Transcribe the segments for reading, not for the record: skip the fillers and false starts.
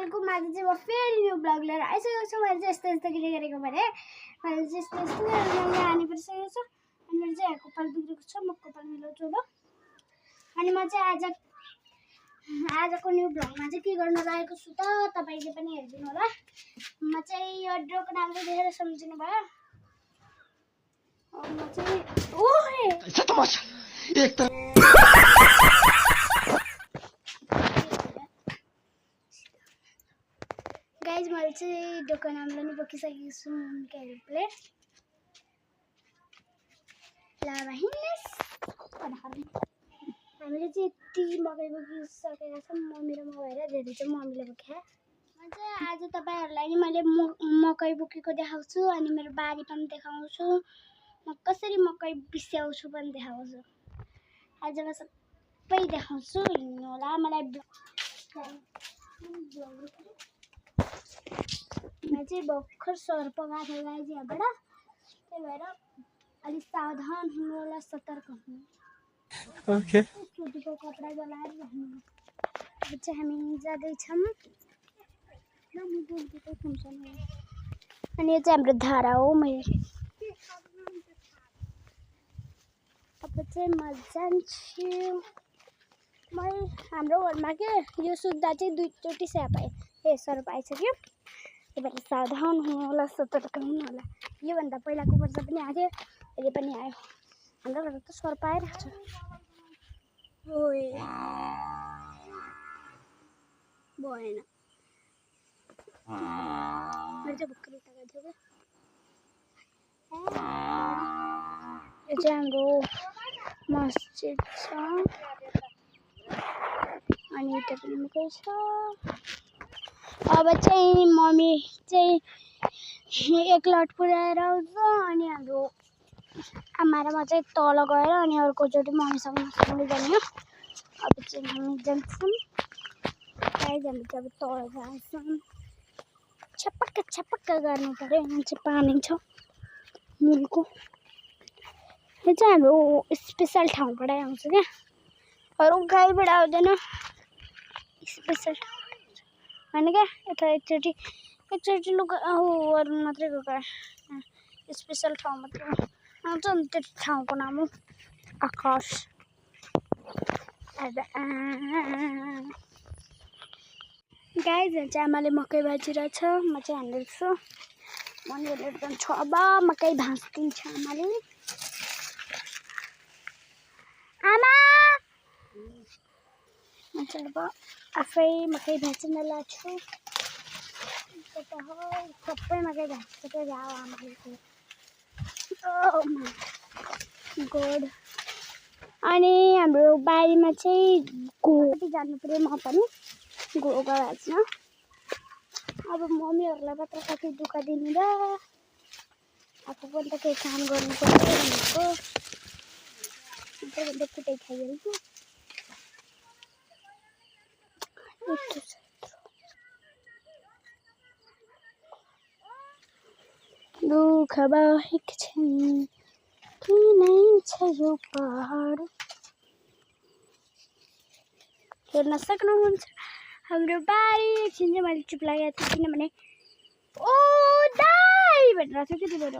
तपाईँको माझ चाहिँ म फेरि न्यू ब्लग लिएर आइसकेको छु। मैले चाहिँ यस्तो यस्तो किन गरेको भने मैले चाहिँ यस्तो यस्तो गरेर हानी परिसकेको छु। अनि मेरो चाहिँ कपाल बिग्रेको छ, म कपाल मिलाउँछु ल। अनि म चाहिँ आजको न्यू ब्लगमा चाहिँ के गर्न लागेको छु त तपाईँले पनि हेरिदिनु होला। म चाहिँ यो ड्रोको नामले देखेर सम्झिनु भयो। म चाहिँ गाइज मैले चाहिँ ड्रोको नामले नि बोकिसकेको छु क्यारेटले। हामीले चाहिँ यति मकै बोकिसकेका छौँ। मम्मी र म भएर धेरै चाहिँ मम्मीले बोक्यो। म चाहिँ आज तपाईँहरूलाई नि मैले मकै बोकेको देखाउँछु अनि मेरो बारी पनि देखाउँछु। म कसरी मकै बिस्याउँछु पनि देखाउँछु। आज म सबै देखाउँछु, हेर्नु होला। मलाई चाहिँ भर्खर सर पकाएको थियो गाइज यहाँबाट, त्यही भएर अलिक सावधान हुनु होला, सतर्क हुनु। ओके सुतीको कपडा जलाएर राख्नु। अब चाहिँ हामी जाँदैछौँ। अनि यो चाहिँ हाम्रो धारा हो। मैले अब चाहिँ म जान्छु। हाम्रो घरमा के यो सुत्दा चाहिँ 2 चोटि सर पाइसक्यो। त्यही भएर सावधान हुनु होला, सतर्क हुनु होला। योभन्दा पहिलाको वर्ष पनि आयो, अहिले पनि आयो। हाम्रो घरमा त सर पाइरहेको छ। भएन मैले चाहिँ भर्खर उता गएको थियो। यो चाहिँ हाम्रो मस्जिद छ अनि यता पनि मकै छ। अब चाहिँ मम्मी चाहिँ एक लट पुऱ्याएर आउँछ अनि हाम्रो आमा र म चाहिँ तल गएर अनि अर्कोचोटि मम्मीसँग सँगै जाने हो। अब चाहिँ हामी जान्छौँ। गाइज हामी चाहिँ अब तल जान्छौँ। छपक्क गर्नु पऱ्यो। यहाँ चाहिँ पानी छ मुलको। यो चाहिँ हाम्रो स्पेसल ठाउँबाट आउँछ क्या, अरू गाईबाट आउँदैन। स्पेसल ठाउँ होइन क्या, यता एकचोटि लुगा अरू मात्रै गएको स्पेसल ठाउँ मात्रै आउँछ नि। त्यो ठाउँको नाम हो आकाश। गाइज चाहिँ आमाले मकै भाजिरहेछ, म चाहिँ हान्दैछु। मनीहरू एकदम छ। अब मकै भाँचिदिन्छ आमाले। आमा म चाहिँ अब आफै मकै भाँच्न लाग्छु। सबै मकै भाँचिसक्यो जाऊ आमाले। गोड अनि हाम्रो बारीमा चाहिँ घोटी जानु पऱ्यो। म पनि गएको भाँच्न। अब मम्मीहरूलाई मात्र कति दुःख दिनु र, आफू पनि त केही काम गर्नु पर्यो भनेको। मात्रै कुटै खाइहाल्छु। दुःख बाहेक छैन किनै छ यो पहाड। हेर्न सक्नुहुन्छ हाम्रो बारी। एकछिन चाहिँ मैले चुप लागेको थिएँ किनभने ओ दाइ भनेर चाहिँ के भएर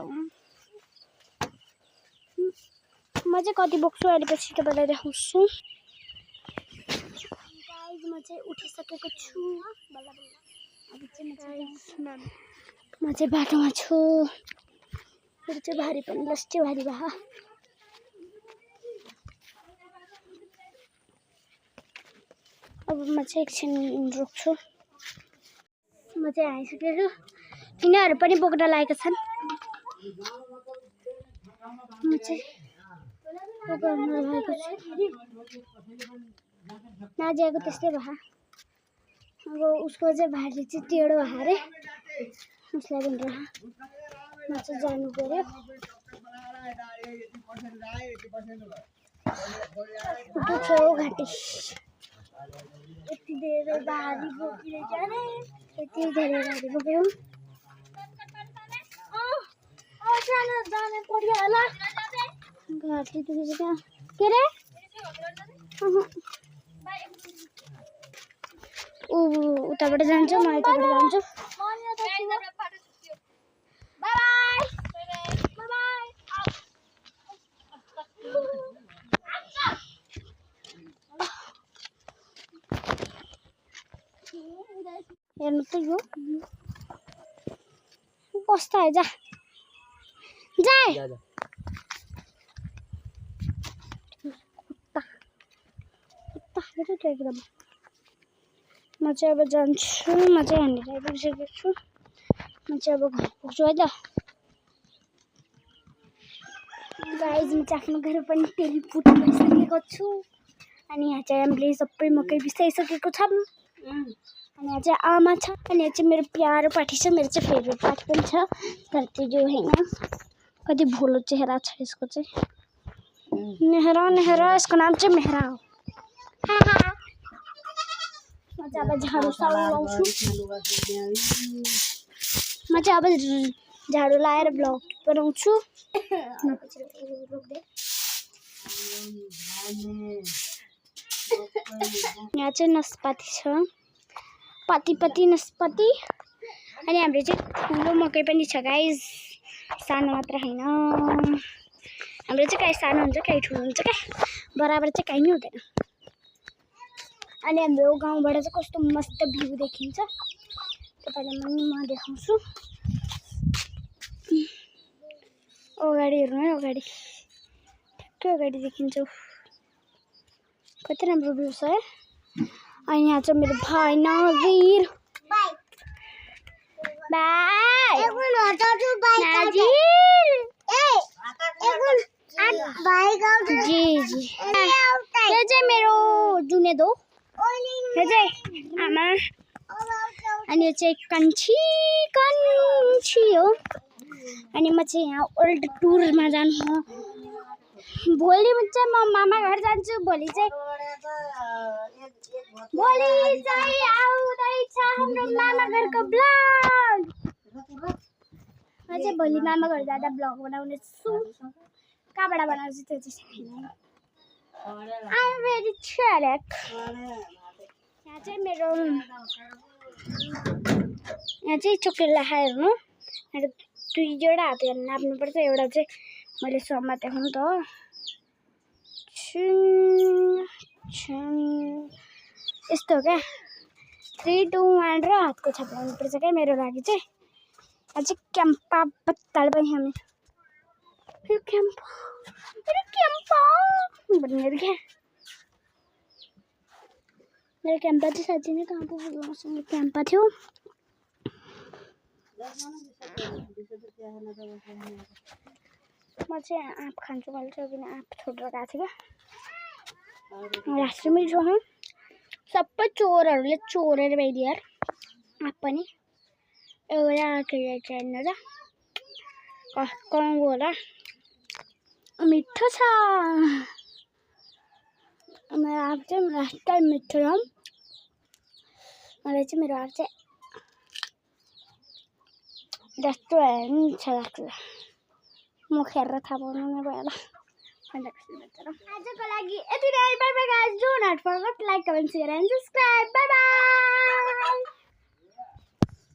म चाहिँ कति बोक्छु अहिले पछि तपाईँलाई देखाउँछु। गाइज म चाहिँ उठिसकेको छु। अब चाहिँ म चाहिँ बाटोमा छु। मेरो चाहिँ भारी पनि लस्टी भारी भयो। अब म चाहिँ एकछिन रोक्छु। म चाहिँ आइसकेको छु। यिनीहरू पनि बोक्न लागेका छन्। म चाहिँ गर्न लागेको छु। नाजियाको त्यस्तै भयो। अब उसको चाहिँ भारी चाहिँ टेढो भयो अरे, उसलाई भनेर म चाहिँ जानु पऱ्यो। दुख्यो घाँटी। यति धेरै भारी बोकेर जाने, यति धेरै भारी बोक्यो। जाने पर्यो होला। घाँटी दुखेछ क्या। के रे ऊ उताबाट जान्छ म यताबाट जान्छु हेर्नु त यो कस्तो आयो जा जाए एकदम म चाहिँ अब जान्छु म चाहिँ यहाँनिर आइपुगिसकेको छु म चाहिँ अब घर पुग्छु है त गाइज म चाहिँ आफ्नो घर पनि टेलिपुट भइसकेको छु अनि यहाँ चाहिँ हामीले सबै मकै बिसाइसकेको छौँ अनि यहाँ चाहिँ आमा छ अनि यहाँ चाहिँ मेरो प्यारो पाठी छ मेरो चाहिँ फेभरेट पाठी पनि छ तर त्यो जो होइन कति भोलो चेहरा छ यसको चाहिँ नेहरा नेहरा यसको नाम चाहिँ मेहरा हो म चाहिँ अब झाडु साडु लाउँछु म चाहिँ अब झाडु लाएर ब्लग बनाउँछु यहाँ चाहिँ नास्पाती छ पाती नास्पाती अनि हाम्रो चाहिँ ठुलो मकै पनि छ गाइज सानो मात्र होइन हाम्रो चाहिँ कहीँ सानो हुन्छ कहीँ ठुलो हुन्छ क्या बराबर चाहिँ कहीँ हुँदैन अनि हाम्रो गाउँबाट चाहिँ कस्तो मस्त भ्यू देखिन्छ तपाईँलाई पनि म देखाउँछु अगाडि हेर्नु है अगाडि ठ्याक्कै अगाडि देखिन्छ कति राम्रो भ्यू छ है अनि यहाँ चाहिँ मेरो भाइ नजिर जी जी यो चाहिँ मेरो जुने दो यो चाहिँ आमा अनि यो चाहिँ कान्छी हो अनि म चाहिँ यहाँ ओल्ड टुरमा जानु भोलि चाहिँ म मामा घर जान्छु भोलि चाहिँ आउँदैछ हाम्रो मामा घरको ब्लग म चाहिँ भोलि मामा घर जाँदा ब्लग बनाउने छु कहाँबाट बनाउँछु त्यो चाहिँ छैन आई एम भेरी छ्यालेक यहाँ चाहिँ मेरो यहाँ चाहिँ चोकेला हेर्नु मेरो 2 जोडा हातले नाप्नुपर्छ एउटा चाहिँ मैले समातेको नि त यस्तो हो क्या 3 2 1 र हातको छाप लाउनुपर्छ क्या मेरो लागि चाहिँ अझै क्याम्पा पत्ताल पनि हामी फेरि क्याम्पा भन्नेहरू क्या मेरो क्याम्पा चाहिँ साँच्चै नै कहाँ पुग्यो मसँग क्याम्पा थियो म चाहिँ आँप खान्छु मैले चाहिँ किन आँप छोडेर गएको थिएँ क्या राष्ट्रमै जो सबै चोरहरूले चोरेर ल्याइदियो यार आँप पनि एउटा चाहिएन र कहाँको होला मिठो छ मेरो आँप चाहिँ लास्ट टाइम मिठो छ मलाई चाहिँ मेरो आँप चाहिँ जस्तो हुन्छ लाग्छ म खेर थाहा पाउनु नै भयो होला आजको लागि यति नै bye bye guys don't forget like comment share and subscribe bye bye